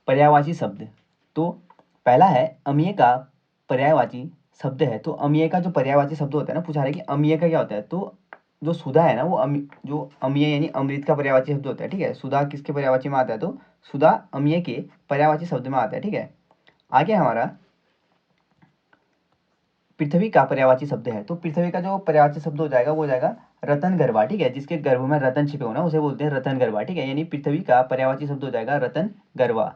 पर्यायवाची शब्द। तो पहला है अमीय का पर्यायवाची शब्द है। तो अमीय का जो पर्यायवाची शब्द होता है ना, पूछा रहा है कि अमीय का क्या होता है। तो जो सुधा है ना, वो जो अमीय यानी अमृत का पर्यायवाची शब्द होता है। ठीक है, सुधा किसके पर्यायवाची में आता है, तो सुधा अमीय के पर्यायवाची शब्द में आता है। ठीक है, आगे हमारा पृथ्वी का पर्यायवाची शब्द है। तो पृथ्वी का जो पर्यायवाची शब्द हो जाएगा वो हो जाएगा रतन गर्भा। ठीक है, जिसके गर्भ में रतन छिपे होना उसे बोलते हैं रतन गर्भा। ठीक है, यानी पृथ्वी का पर्यायवाची शब्द हो जाएगा रतन गर्भा।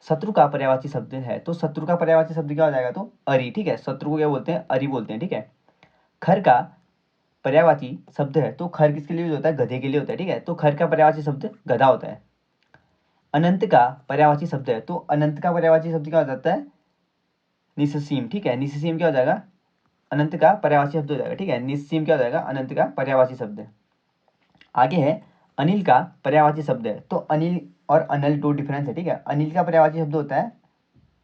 शत्रु का पर्यायवाची शब्द है। तो शत्रु का पर्यायवाची शब्द क्या हो जाएगा, तो अरि। ठीक है, शत्रु को क्या बोलते हैं, अरि बोलते हैं। ठीक है, खर का पर्यायवाची शब्द है। तो खर किसके लिए यूज होता है, गधे के लिए होता है। ठीक है, तो खर का पर्यायवाची शब्द गधा होता है। अनंत का पर्यायवाची शब्द है। तो अनंत का पर्यायवाची शब्द क्या हो जाता है, निस्सीम। ठीक है, निस्सीम क्या हो जाएगा, अनंत का पर्यायवाची शब्द हो जाएगा। ठीक है, निस्सीम क्या हो जाएगा, अनंत का पर्यायवाची शब्द। आगे है अनिल का पर्यायवाची शब्द है। तो अनिल और अनल दो डिफरेंस है। ठीक है, अनिल का पर्यायवाची शब्द होता है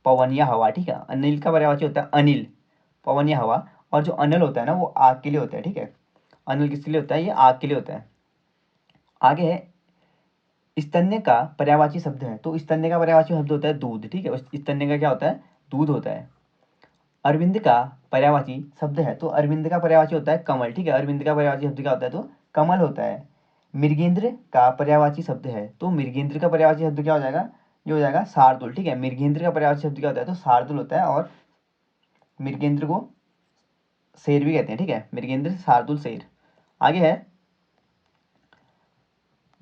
पवन या हवा। ठीक है, अनिल का पर्यायवाची होता है अनिल, पवन या हवा। और जो अनल होता है ना, वो आग के लिए होता है। ठीक है, अनल किसके लिए होता है, ये आग के लिए होता है। आगे है स्तन्य का पर्यायवाची शब्द है। तो स्तन्य का पर्यायवाची शब्द होता है दूध। ठीक है, स्तन्य का क्या होता है, दूध होता है। अरविंद का पर्यायवाची शब्द है। तो अरविंद का पर्यायवाची होता है कमल। ठीक है, अरविंद का पर्यायवाची शब्द क्या होता है, तो कमल होता है। मृगेंद्र का पर्यायवाची शब्द है। तो मृगेंद्र का पर्यायवाची शब्द क्या हो जाएगा, ये हो जाएगा शार्दुल। ठीक है, मृगेंद्र का पर्यायवाची शब्द क्या होता है, तो शार्दुल होता है। और मृगेंद्र को शेर भी कहते हैं। ठीक है, मृगेंद्र शार्दुल शेर। आगे है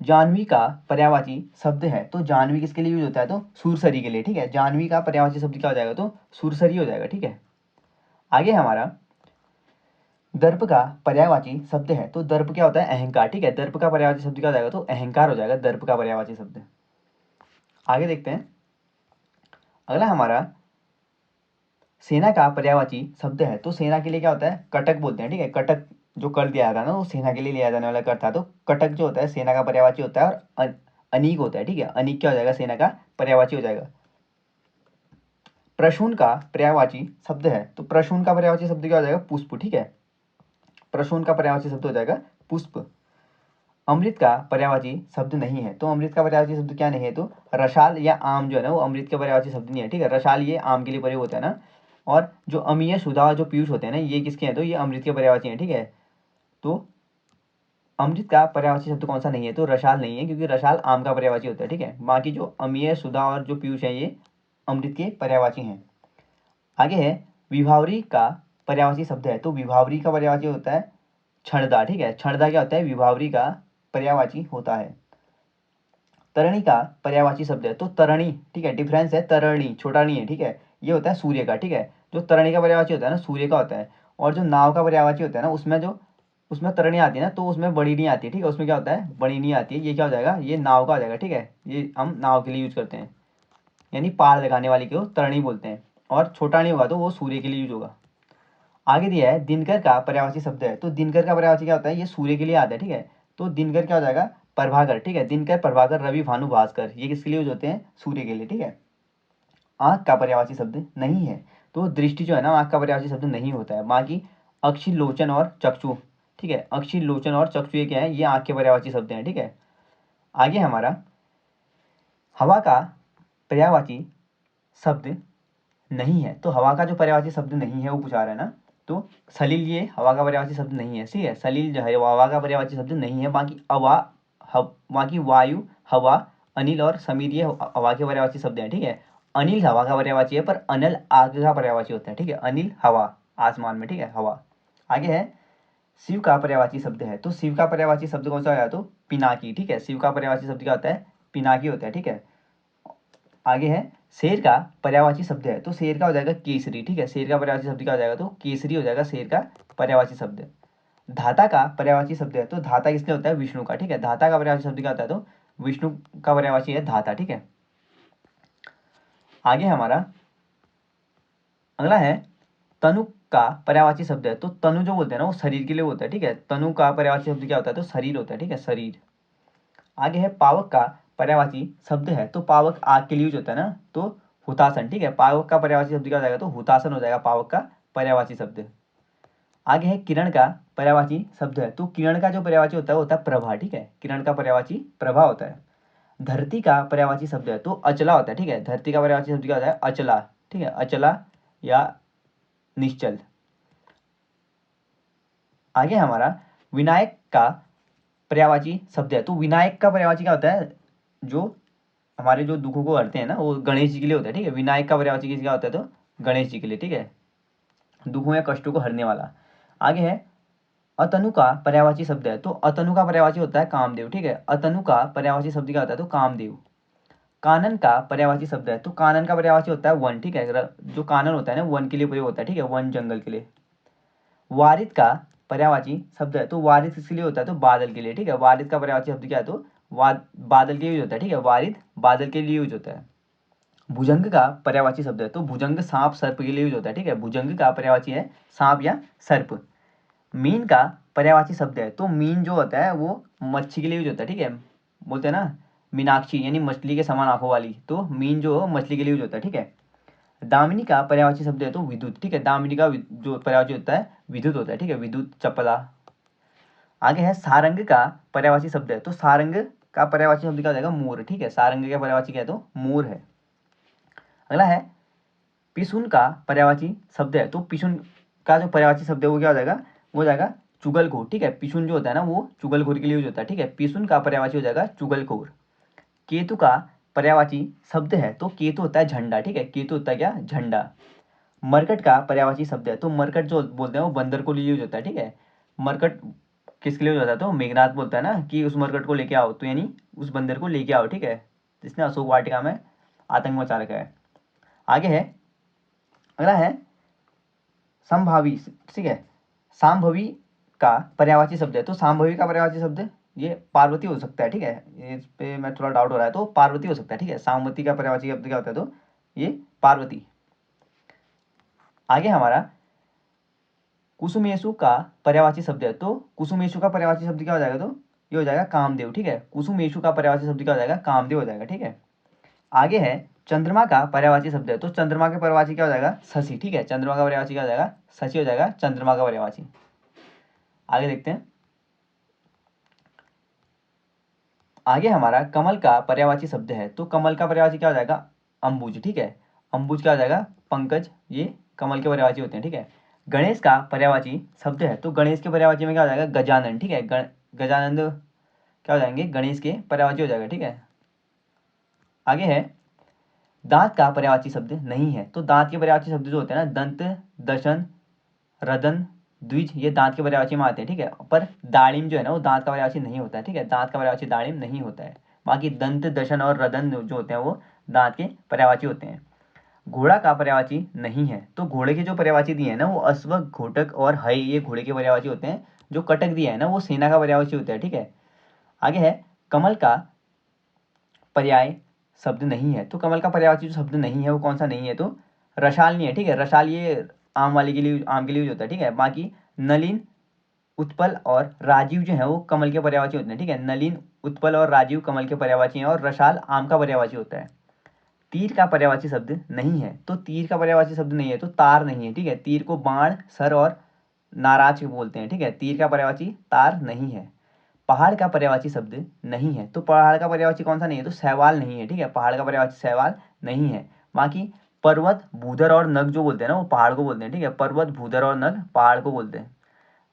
जानवी का पर्यायवाची शब्द है। तो जानवी किसके लिए यूज होता है, तो सुरसरी के लिए। ठीक है, जानवी का पर्यायवाची शब्द क्या हो जाएगा, तो सुरसरी हो जाएगा। ठीक है, आगे हमारा दर्प का पर्यायवाची शब्द है। तो दर्प क्या होता है, अहंकार। ठीक है, दर्प का पर्यायवाची शब्द क्या हो जाएगा, तो अहंकार हो जाएगा दर्प का पर्यायवाची शब्द। आगे देखते हैं, अगला हमारा सेना का पर्यायवाची शब्द है। तो सेना के लिए क्या होता है, कटक बोलते हैं। ठीक है, कटक जो कर दिया था ना, वो सेना के लिए लिया जाने वाला कर था। तो कटक जो होता है सेना का पर्यायवाची होता है। और अनीक होता है। ठीक है, अनीक क्या हो जाएगा, सेना का पर्यायवाची हो जाएगा। प्रसून का पर्यायवाची शब्द है। तो प्रसून का पर्यायवाची शब्द क्या हो जाएगा, पुष्प। ठीक है, प्रसून का पर्यायवाची शब्द हो जाएगा पुष्प। अमृत का पर्यायवाची शब्द नहीं है। तो अमृत का पर्यायवाची शब्द क्या नहीं है, तो रसाल या आम जो है ना, वो अमृत के पर्यायवाची शब्द नहीं है। ठीक है, रसाल ये आम के लिए प्रयोग होता है ना। और जो अमीय सुधा जो पीयूष होते हैं ना, ये किसके हैं, तो ये अमृत के पर्यायवाची हैं। ठीक है, तो अमृत का पर्यायवाची शब्द कौन सा नहीं है, तो रसाल नहीं है, क्योंकि रसाल आम का पर्यायवाची होता है। ठीक है, बाकी जो अमीय सुधा और जो पीयूष है ये अमृत के पर्यायवाची हैं। आगे है विभावरी का पर्यायवाची शब्द है। तो विभावरी का पर्यायवाची होता है क्षणदा। ठीक है, क्षणदा क्या होता है, विभावरी का पर्यायवाची होता है। तरणी का पर्यायवाची शब्द है। तो तरणी, ठीक है, डिफरेंस है, तरणी छोटा नहीं है। ठीक है, ये होता है सूर्य का। ठीक है, जो तरणी का पर्यायवाची होता है ना, सूर्य का होता है। और जो नाव का पर्यायवाची होता है ना, उसमें तरणी आती है ना, तो उसमें बड़ी नहीं आती है। ठीक है, उसमें क्या होता है, बड़ी नहीं आती है। ये क्या हो जाएगा, ये नाव का हो जाएगा। ठीक है, ये हम नाव के लिए यूज करते हैं, यानी पार लगाने वाली को तरणी बोलते हैं। और छोटा नहीं होगा तो वो सूर्य के लिए यूज होगा। आगे दिया है दिनकर का पर्यायवाची शब्द है। तो दिनकर का पर्यायवाची क्या होता है, ये सूर्य के लिए आता है। ठीक है, तो दिनकर क्या हो जाएगा, प्रभाकर। ठीक है, दिनकर प्रभाकर रवि भानु भास्कर, ये किसके लिए यूज होते हैं, सूर्य के लिए। ठीक है, आंख का पर्यायवाची शब्द नहीं है। तो दृष्टि जो है ना, आंख का पर्यायवाची शब्द नहीं होता है। बाकी अक्षि लोचन और चक्षु, ठीक है, अक्षि लोचन और चक्षु ये क्या है, ये आंख के पर्यायवाची शब्द हैं। ठीक है, आगे हमारा हवा का पर्यायवाची शब्द नहीं है। तो हवा का जो पर्यायवाची शब्द नहीं है वो पूछा रहा है ना, तो सलील ये हवा का पर्यायवाची शब्द नहीं है। ठीक है, सलील जो है वो हवा का पर्यायवाची शब्द नहीं है। बाकी बाकी वायु, हवा, अनिल और समीर ये हवा के पर्यायवाची शब्द हैं। ठीक है, अनिल हवा का पर्यायवाची है, पर अनल आग का पर्यायवाची होता है। ठीक है, अनिल हवा आसमान में। ठीक है, हवा। आगे है शिव का पर्यायवाची शब्द है। तो शिव का पर्यायवाची शब्द कौन सा है, तो पिनाकी। ठीक है, शिव का पर्यायवाची शब्द क्या होता है, पिनाकी होता है। ठीक है, आगे है शेर का पर्यायवाची शब्द है। तो शेर का हो जाएगा केसरी। ठीक है, शेर का पर्यायवाची शब्द क्या हो जाएगा, तो केसरी हो जाएगा शेर का पर्यायवाची शब्द। धाता का पर्यायवाची शब्द है। तो धाता किसके होता है, विष्णु का। ठीक है, धाता का पर्यायवाची शब्द क्या होता है, तो विष्णु का पर्यायवाची है धाता। ठीक है, आगे हमारा अगला है तनु का पर्यायवाची शब्द है। तो तनु जो बोलते हैं ना, वो शरीर के लिए होता है। ठीक है, तनु का पर्यायवाची शब्द क्या होता है, तो शरीर होता है। ठीक है, शरीर। आगे है पावक का पर्यायवाची शब्द है। तो पावक आग के लिए यूज होता है ना, तो हुतासन। ठीक है, पावक का पर्यायवाची शब्द क्या हो जाएगा, तो हुतासन हो जाएगा पावक का पर्यायवाची शब्द। आगे है किरण का पर्यायवाची शब्द है। तो किरण का जो पर्यायवाची होता है वो होता है प्रभा। ठीक है, किरण का पर्यायवाची प्रभा होता है। धरती का पर्यायवाची शब्द है तो अचला होता है, ठीक है। धरती का पर्यायवाची शब्द क्या होता है? अचला, ठीक है, अचला या निश्चल। आगे हमारा विनायक का पर्यायवाची शब्द है तो विनायक का पर्यायवाची क्या होता है? जो हमारे जो दुखों को हरते हैं ना, वो गणेश जी के लिए होता है, ठीक है। विनायक का पर्यायवाची किसका होता है? तो गणेश जी के लिए, ठीक है, दुखों या कष्टों को हरने वाला। आगे है अतनु का पर्यायवाची शब्द है तो अतनु का पर्यायवाची होता है कामदेव, ठीक है। अतनु का पर्यायवाची शब्द क्या होता है? तो कामदेव। कानन का पर्यायवाची शब्द है तो कानन का पर्यायवाची होता है वन, ठीक है। जो कानन होता है ना, वन के लिए प्रयोग होता है, ठीक है, वन जंगल के लिए। वारिद का पर्यायवाची शब्द है तो वारिद किसके लिए होता है? तो बादल के लिए, ठीक है। वारिद का पर्यायवाची शब्द क्या है? तो बादल के लिए यूज होता है, ठीक है। वारिद बादल के लिए यूज होता है। भुजंग का पर्यायवाची शब्द है तो भुजंग सांप सर्प के लिए यूज होता है, ठीक है। भुजंग का पर्यायवाची है सांप या सर्प। मीन का पर्यायवाची शब्द है तो मीन जो होता है वो मच्छी के लिए यूज होता है, ठीक है। बोलते हैं ना मीनाक्षी, यानी मछली के समान आंखों वाली, तो मीन जो मछली के लिए यूज होता है, ठीक है। दामिनी का पर्यायवाची शब्द है तो विद्युत, ठीक है। दामिनी का जो पर्यायवाची होता है विद्युत होता है, ठीक है, विद्युत चपला। आगे है सारंग का पर्यायवाची शब्द है तो सारंग का पर्यायवाची शब्द क्या हो जाएगा? मोर, ठीक है। सारंग का पर्यायवाची क्या है? तो मोर है। अगला है पिसुन का पर्यायवाची शब्द है तो पिसुन का जो पर्यायवाची शब्द है वो क्या हो जाएगा? वो हो जाएगा चुगलखोर, ठीक है। पिसुन जो होता है ना वो चुगलखोर के लिए यूज होता है, ठीक है। पिसुन का पर्यायवाची हो जाएगा चुगलखोर। केतु का पर्यायवाची शब्द है तो केतु होता है झंडा, ठीक है। केतु होता है क्या? झंडा। मरकट का पर्यायवाची शब्द है तो मरकट जो बोलते हैं वो बंदर को लिए यूज होता है, ठीक है। मरकट किसके लिए यूज होता है? तो मेघनाथ बोलता है ना कि उस मरकट को लेके आओ, तो यानी उस बंदर को लेके आओ, ठीक है, जिसने अशोक वाटिका में आतंक मचा रखा है। आगे है, अगला है संभावी, ठीक है। सांभवी का पर्यायवाची शब्द है तो सांभवी का पर्यायवाची शब्द ये पार्वती हो सकता है, ठीक है। इस पे मैं थोड़ा डाउट हो रहा है, तो पार्वती हो सकता है, ठीक है। सांवती का पर्यायवाची शब्द क्या होता है? तो ये पार्वती। आगे हमारा कुसुमेशु का पर्यायवाची शब्द है तो कुसुमेशु का पर्यायवाची शब्द क्या हो जाएगा? तो ये हो जाएगा कामदेव, ठीक है। कुसुमेशु का पर्यायवाची शब्द क्या हो जाएगा? कामदेव हो जाएगा, ठीक है। आगे है चंद्रमा का पर्यायवाची शब्द है तो चंद्रमा के पर्यायवाची क्या हो जाएगा? शशि, ठीक है। चंद्रमा का पर्यायवाची क्या हो जाएगा? शशि हो जाएगा चंद्रमा का पर्यायवाची। आगे देखते हैं। आगे हमारा कमल का पर्यायवाची शब्द है तो कमल का पर्यायवाची क्या हो जाएगा? अंबुज, ठीक है। अंबुज क्या हो जाएगा? पंकज, ये कमल के पर्यायवाची होते हैं, ठीक है। गणेश का पर्यायवाची शब्द है तो गणेश के पर्यायवाची में क्या हो जाएगा? गजानन, ठीक है। गजानंद क्या हो जाएंगे? गणेश के पर्यायवाची हो जाएगा, ठीक है। आगे है दांत का पर्यायवाची शब्द नहीं है तो दांत के पर्यायवाची शब्द जो होते हैं ना, दंत, दशन, रदन, द्विज, ये दांत के पर्यायवाची में आते हैं, ठीक है। पर दाड़िम जो है ना वो दांत का पर्यायवाची नहीं होता है, ठीक है। दांत का पर्यायवाची दाड़िम नहीं होता है। बाकी दंत, दशन और रदन जो होते हैं वो दांत के पर्यायवाची होते हैं। घोड़ा का पर्यायवाची नहीं है तो घोड़े के जो पर्यायवाची दिए हैं ना वो अश्व, घोटक और हय, ये घोड़े के पर्यायवाची होते हैं। जो कटक दिया है ना वो सेना का पर्यायवाची होता है, ठीक है। आगे है कमल का पर्याय शब्द नहीं है तो कमल का पर्यायवाची जो शब्द नहीं है वो कौन सा नहीं है? तो रसाल नहीं है, ठीक है। रसाल ये आम वाले के लिए, आम के लिए यूज होता है, ठीक है। बाकी नलिन, उत्पल और राजीव जो है वो कमल के पर्यायवाची होते हैं, ठीक है। नलिन, उत्पल और राजीव कमल के पर्यायवाची हैं और रसाल आम का पर्यायवाची होता है। तीर का पर्यायवाची शब्द नहीं है तो तीर का पर्यायवाची शब्द नहीं है तो तार नहीं है, ठीक है। तीर को बाण, सर और नाराज बोलते हैं, ठीक है। तीर का पर्यायवाची तार नहीं है। पहाड़ का पर्यायवाची शब्द नहीं है तो पहाड़ का पर्यायवाची कौन सा नहीं है? तो शैवाल नहीं है, ठीक है। पहाड़ का पर्यायवाची शैवाल नहीं है। बाकी पर्वत, भूधर और नग जो बोलते हैं ना वो पहाड़ को बोलते हैं, ठीक है। पर्वत, भूधर और नग पहाड़ को बोलते हैं।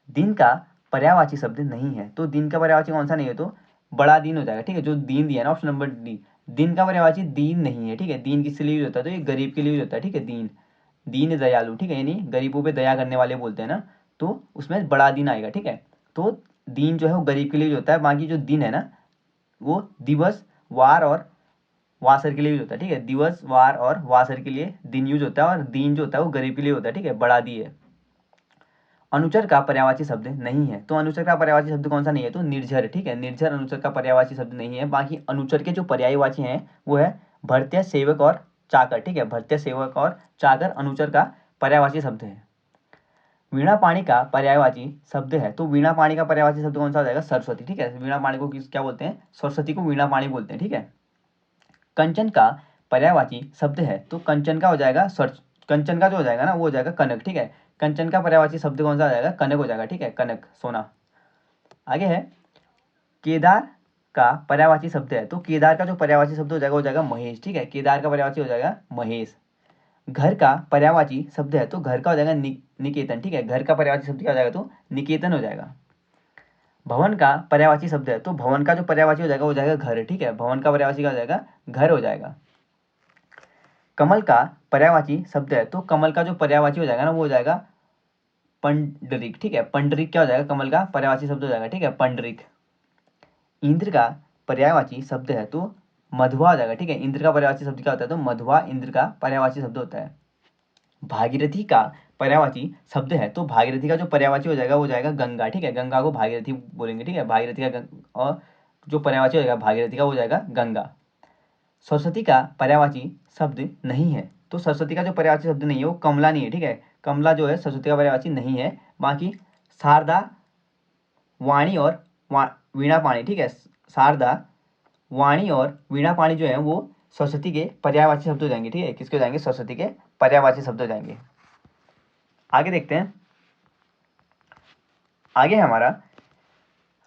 दिन का पर्यायवाची शब्द नहीं है तो दिन का पर्यायवाची कौन सा नहीं है? तो बड़ा दिन हो जाएगा, ठीक है। जो दीन दिया है ना ऑप्शन नंबर डी, दिन का पर्यायवाची दीन नहीं है, ठीक है। दीन किसके लिए यूज होता है? तो ये गरीब के लिए यूज होता है, ठीक है। दीन, दीन दयालु, ठीक है, यानी गरीबों पे दया करने वाले बोलते हैं ना, तो उसमें बड़ा दिन आएगा, ठीक है। तो दीन जो है वो गरीब के लिए यूज होता है। बाकी जो दिन है ना वो दिवस, वार और वासर के लिए यूज होता है, ठीक है। दिवस, वार और वासर के लिए दिन यूज होता है और दीन जो होता है वो गरीब के लिए होता है, ठीक है। बड़ा दी है। अनुचर का पर्यायवाची शब्द नहीं है तो अनुचर का पर्यायवाची शब्द कौन सा नहीं है? तो निर्झर, ठीक है। निर्झर अनुचर का पर्यायवाची शब्द नहीं है। बाकी अनुचर के जो पर्यायवाची हैं वो है भृत्य, सेवक और चाकर, ठीक है। भृत्य, सेवक और चाकर अनुचर का पर्यायवाची शब्द है। वीणा पाणी का पर्यायवाची शब्द है तो वीणा पाणी का पर्यायवाची शब्द कौन सा हो जाएगा? सरस्वती, ठीक है। वीणा पाणी को क्या बोलते हैं? सरस्वती को वीणा पाणी बोलते हैं, ठीक है। कंचन का पर्यायवाची शब्द है तो कंचन का हो जाएगा कंचन का जो हो जाएगा ना वो हो जाएगा कनक, ठीक है। कंचन का पर्यायवाची शब्द कौन सा हो जाएगा? कनक हो जाएगा, ठीक है। कनक, सोना। आगे है केदार का पर्यायवाची शब्द है, तो केदार का जो पर्यायवाची शब्द हो जाएगा वो हो जाएगा महेश, ठीक है, केदार का पर्यायवाची हो जाएगा महेश। घर का पर्यायवाची शब्द है, तो घर का हो जाएगा निकेतन, ठीक है, घर का पर्यायवाची शब्द क्या हो जाएगा, तो निकेतन हो जाएगा। भवन का पर्यायवाची शब्द है, तो भवन का जो पर्यायवाची हो जाएगा वो हो जाएगा घर, ठीक है, भवन का पर्यायवाची क्या हो जाएगा, घर हो जाएगा। कमल का पर्यायवाची शब्द है, तो कमल का जो पर्यायवाची हो जाएगा ना वो हो जाएगा पंडरिक, ठीक है, पंडरिक क्या हो जाएगा, कमल का पर्यायवाची शब्द हो जाएगा, ठीक है, पंडरिक। इंद्र का पर्यायवाची शब्द है, तो मधुआ हो जाएगा, ठीक है, इंद्र का पर्यायवाची शब्द क्या होता है, तो मधुआ इंद्र का पर्यायवाची शब्द होता है। भागीरथी का पर्यायवाची शब्द है, तो भागीरथी का जो पर्यायवाची हो जाएगा वो जाएगा गंगा, ठीक है, गंगा को भागीरथी बोलेंगे, ठीक है, भागीरथी का और जो पर्यायवाची हो जाएगा भागीरथी का वो जाएगा गंगा। सरस्वती का पर्यायवाची शब्द नहीं है, तो सरस्वती का जो पर्यायवाची शब्द नहीं है वो कमला नहीं है, ठीक है, कमला जो है सरस्वती का पर्यायवाची नहीं है। बाकी शारदा, वाणी और वीणा पाणी, ठीक है, शारदा, वाणी और वीणा पाणी जो है वो सरस्वती के पर्यायवाची शब्द हो जाएंगे, ठीक है, किसके हो जाएंगे, सरस्वती के पर्यायवाची शब्द हो जाएंगे। आगे देखते हैं, आगे है हमारा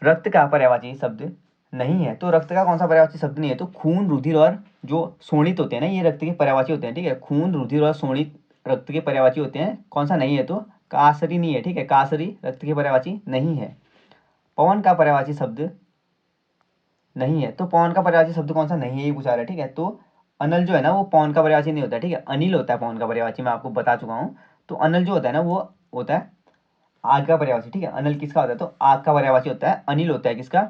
रक्त का पर्यायवाची शब्द नहीं है, तो रक्त का कौन सा पर्यायवाची शब्द नहीं है, तो खून, रुधिर और जो शोणित होते हैं ना ये रक्त के पर्यायवाची होते हैं, ठीक है, खून, रुधिर और शोणित रक्त के पर्यायवाची होते हैं। कौन सा नहीं है, तो कासरी नहीं है, ठीक है, कासरी रक्त के पर्यायवाची नहीं है। पवन का पर्यायवाची शब्द नहीं है, तो पवन का पर्यायवाची शब्द कौन सा नहीं है ये पूछा रहा है, ठीक है, तो अनल जो है ना वो पवन का पर्यायवाची नहीं होता है, ठीक है, अनिल होता है पवन का पर्यायवाची, मैं आपको बता चुका हूँ। तो अनल जो होता है ना वो होता है आग का पर्यायवाची, ठीक है, अनल किसका होता है, तो आग का पर्यायवाची होता है। अनिल होता है किसका,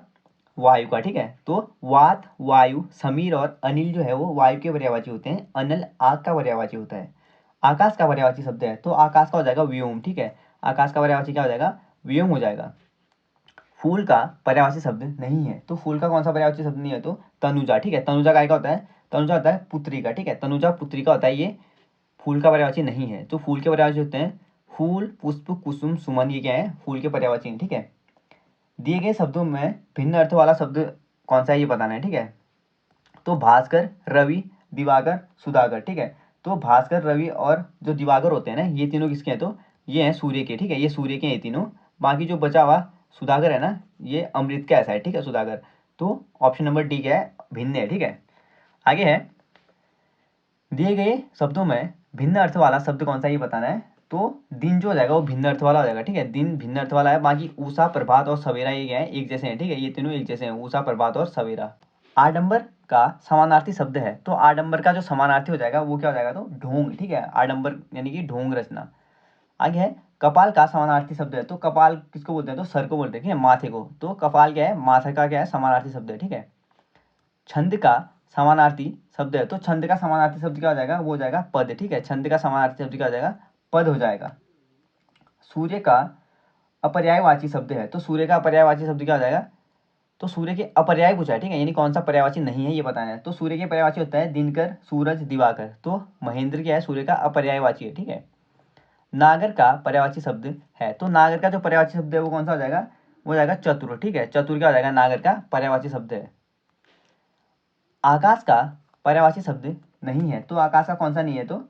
वायु का, ठीक है, तो वात, वायु, समीर और अनिल जो है वो वायु के पर्यायवाची होते हैं, अनल आग का पर्यायवाची होता है। आकाश का पर्यायवाची शब्द है, तो आकाश का हो जाएगा व्योम, ठीक है, आकाश का पर्यायवाची क्या हो जाएगा, व्योम हो जाएगा। फूल का पर्यायवाची शब्द नहीं है, तो फूल का कौन सा पर्यायवाची शब्द नहीं है, तो तनुजा, ठीक है, तनुजा काय का होता है, तनुजा होता है पुत्री का, ठीक है, तनुजा पुत्री का होता है, ये फूल का पर्यायवाची नहीं है। तो फूल के पर्यायवाची होते हैं फूल, पुष्प, कुसुम, सुमन, ये क्या है, फूल के पर्यायवाची हैं, ठीक है। दिए गए शब्दों में भिन्न अर्थ वाला शब्द कौन सा है ये बताना है, ठीक है, तो भास्कर, रवि, दिवाकर, सुधाकर, ठीक है, तो भास्कर, रवि और जो दिवाकर होते हैं ना ये तीनों किसके हैं, तो ये हैं सूर्य के, ठीक है, ये सूर्य के हैं ये तीनों। बाकी जो बचा हुआ सुधाकर है ना ये अमृत का ऐसा है, ठीक है, सुधाकर। तो ऑप्शन नंबर डी क्या है, भिन्न है, ठीक है। आगे है, दिए गए शब्दों में भिन्न अर्थ वाला शब्द कौन सा ये बताना है, तो दिन जो हो जाएगा वो भिन्न अर्थ वाला हो जाएगा, ठीक है, दिन भिन्न अर्थ वाला है। बाकी उषा, प्रभात और सवेरा ये क्या है, एक जैसे हैं, ठीक है, ये तीनों एक जैसे हैं, उषा, प्रभात और सवेरा। आडंबर का समानार्थी शब्द है, तो आडंबर का जो समानार्थी हो जाएगा वो क्या हो जाएगा, तो ढोंग, ठीक है, आडंबर यानी कि ढोंग रचना। आगे है, कपाल का समानार्थी शब्द है, तो कपाल किसको बोलते हैं, तो सर को बोलते हैं, ठीक है, माथे को, तो कपाल क्या है, माथे का क्या है, समानार्थी शब्द है, ठीक है। छंद का समानार्थी शब्द है, तो छंद का समानार्थी शब्द क्या हो जाएगा, वो हो जाएगा पद, ठीक है, छंद का समानार्थी शब्द क्या हो जाएगा, पद हो जाएगा। सूर्य का अपर्यायवाची शब्द है, तो सूर्य का अपर्यायवाची शब्द क्या हो जाएगा, तो सूर्य के अपर्याय पूछा है, ठीक है, यानी कौन सा पर्यायवाची नहीं है ये बताना है। तो सूर्य के पर्यायवाची होता है दिनकर, सूरज, दिवाकर, तो महेंद्र क्या है, सूर्य का अपर्यायवाची है, ठीक है। नागर का पर्यायवाची शब्द है, तो नागर का जो पर्यायवाची शब्द है वो कौन सा हो जाएगा, वो हो जाएगा चतुर, ठीक है, चतुर क्या हो जाएगा, नागर का पर्यायवाची शब्द है। आकाश का पर्यायवाची शब्द नहीं है, तो आकाश का कौन सा नहीं है, तो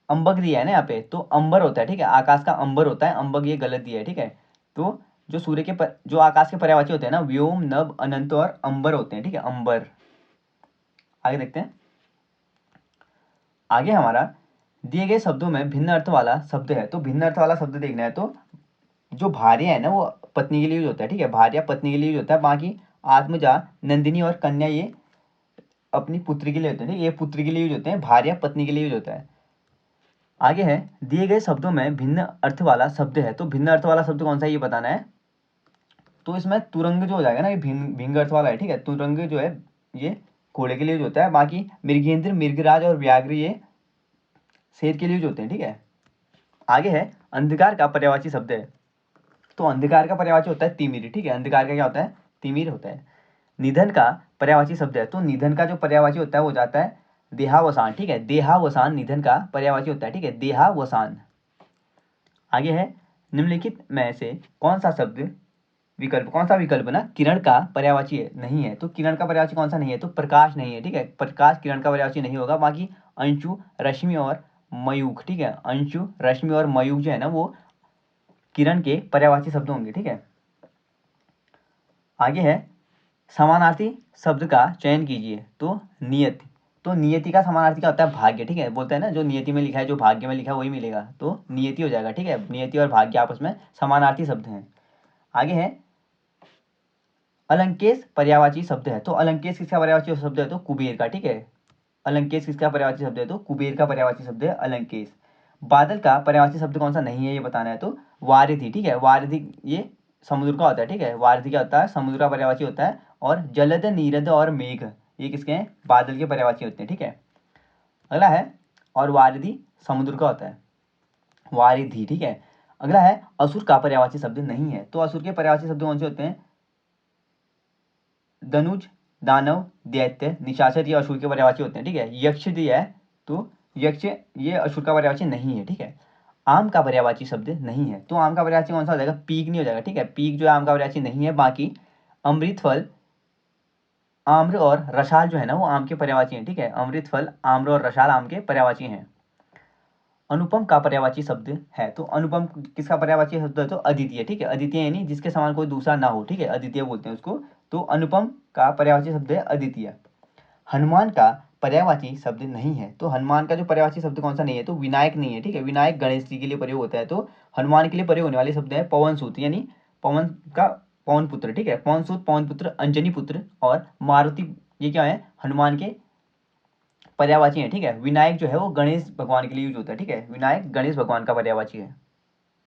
अंबक दिया है ना यहाँ पे, तो अंबर होता है, ठीक है, आकाश का अंबर होता है, अंबक ये गलत दिया है, ठीक है। तो जो सूर्य के जो आकाश के पर्यायवाची होते हैं ना व्योम, नभ, अनंत और अंबर होते हैं, ठीक है, अंबर। आगे देखते हैं, आगे हमारा दिए गए शब्दों में भिन्न अर्थ वाला शब्द है, तो भिन्न अर्थ वाला शब्द देखना है, तो जो भार्या है ना वो पत्नी के लिए यूज होता है, ठीक है, भार्या पत्नी के लिए यूज होता है। बाकी आत्मजा, नंदिनी और कन्या ये अपनी पुत्री के लिए होते हैं, ठीक है, ये पुत्री के लिए यूज होते हैं, भार्या पत्नी के लिए यूज होता है। आगे है, दिए गए शब्दों में भिन्न अर्थ वाला शब्द है, तो भिन्न अर्थ वाला शब्द कौन सा है ये बताना है। तो इसमें तुरंग जो हो जाएगा ना ये भिंग अर्थ वाला है, ठीक है, तुरंग जो है ये घोड़े के लिए यूज होता है। बाकी मृगेंद्र, मृगराज और व्याघ्र ये शेर के लिए यूज होते हैं, ठीक है। आगे है, अंधकार का पर्यायवाची शब्द है, तो अंधकार का पर्यायवाची होता है तिमिर, ठीक है, अंधकार का क्या होता है, तिमिर होता है। निधन का पर्यायवाची शब्द है, तो निधन का जो पर्यायवाची होता है वो जाता है देहावसान, ठीक है, देहावसान निधन का पर्यायवाची होता है, ठीक है, देहावसान। आगे है, निम्नलिखित में से कौन सा शब्द विकल्प, कौन सा विकल्प ना किरण का पर्यायवाची है नहीं है, तो किरण का पर्यायवाची कौन सा नहीं है, तो प्रकाश नहीं है, ठीक है, प्रकाश किरण का पर्यायवाची नहीं होगा। बाकी अंशु, रश्मि और मयूख, ठीक है, अंशु, रश्मि और मयूख जो है ना वो किरण के पर्यायवाची शब्द होंगे, ठीक है। आगे है, समानार्थी शब्द का चयन कीजिए। तो नियति, तो नियति का समानार्थी क्या होता है? भाग्य, ठीक है। बोलते हैं ना जो नियति में लिखा है, जो भाग्य में लिखा है वही मिलेगा, तो नियति हो जाएगा, ठीक है। नियति और भाग्य आपस में समानार्थी शब्द हैं। आगे है अलंकेश पर्यायवाची शब्द है। तो अलंकेश किसका पर्यायवाची शब्द है? तो कुबेर का, ठीक है। अलंकेश किसका पर्यायवाची शब्द है? तो कुबेर का पर्यायवाची शब्द है अलंकेश। बादल का पर्यायवाची शब्द कौन सा नहीं है ये बताना है, तो वारिधि, ठीक है। वारिधि ये समुद्र का होता है, ठीक है। वारिधि क्या होता है? समुद्र का पर्यायवाची होता है। और जलद, नीरद और मेघ ये किसके हैं? बादल के पर्यायवाची होते हैं, ठीक है। अगला है और वारिधि समुद्र का होता है, वारिधि, ठीक है। अगला है असुर का पर्यायवाची शब्द नहीं है। तो असुर के पर्यायवाची शब्द कौन से होते हैं? धनुज, दानव, दैत्य, निशाचर ये असुर के पर्यायवाची होते हैं, ठीक है। यक्ष दिया है तो यक्ष ये असुर का पर्यायवाची नहीं है, ठीक है। आम का पर्यायवाची शब्द नहीं है। तो आम का पर्यायवाची कौन सा हो जाएगा? पीक नहीं हो जाएगा, ठीक है। पीक जो है आम का पर्यायवाची नहीं है। बाकी अमृत फल, आम्र और रसाल जो है ना वो आम के पर्यायवाची हैं, ठीक है। अमृत फल, आम्र और रसाल आम के पर्यायवाची हैं। अनुपम का पर्यायवाची शब्द है। तो अनुपम किसका पर्यायवाची शब्द है? तो अद्वितीय, ठीक है। अद्वितीय यानी जिसके समान कोई दूसरा ना हो, ठीक है। अद्वितीय बोलते हैं उसको। तो अनुपम का पर्यायवाची शब्द है अद्वितीय। हनुमान का पर्यायवाची शब्द नहीं है। तो हनुमान का जो पर्यायवाची शब्द कौन सा नहीं है? तो विनायक नहीं है, ठीक है। विनायक गणेश जी के लिए प्रयोग होता है। तो हनुमान के लिए प्रयोग होने वाले शब्द है पवन सूत, यानी पवन का पवन पुत्र, ठीक है। पवन सूत, पवन पुत्र, अंजनी पुत्र और मारुति ये क्या है? हनुमान के पर्यायवाची है, ठीक है। विनायक जो है वो गणेश भगवान के लिए यूज होता है, ठीक है। विनायक गणेश भगवान का पर्यायवाची है।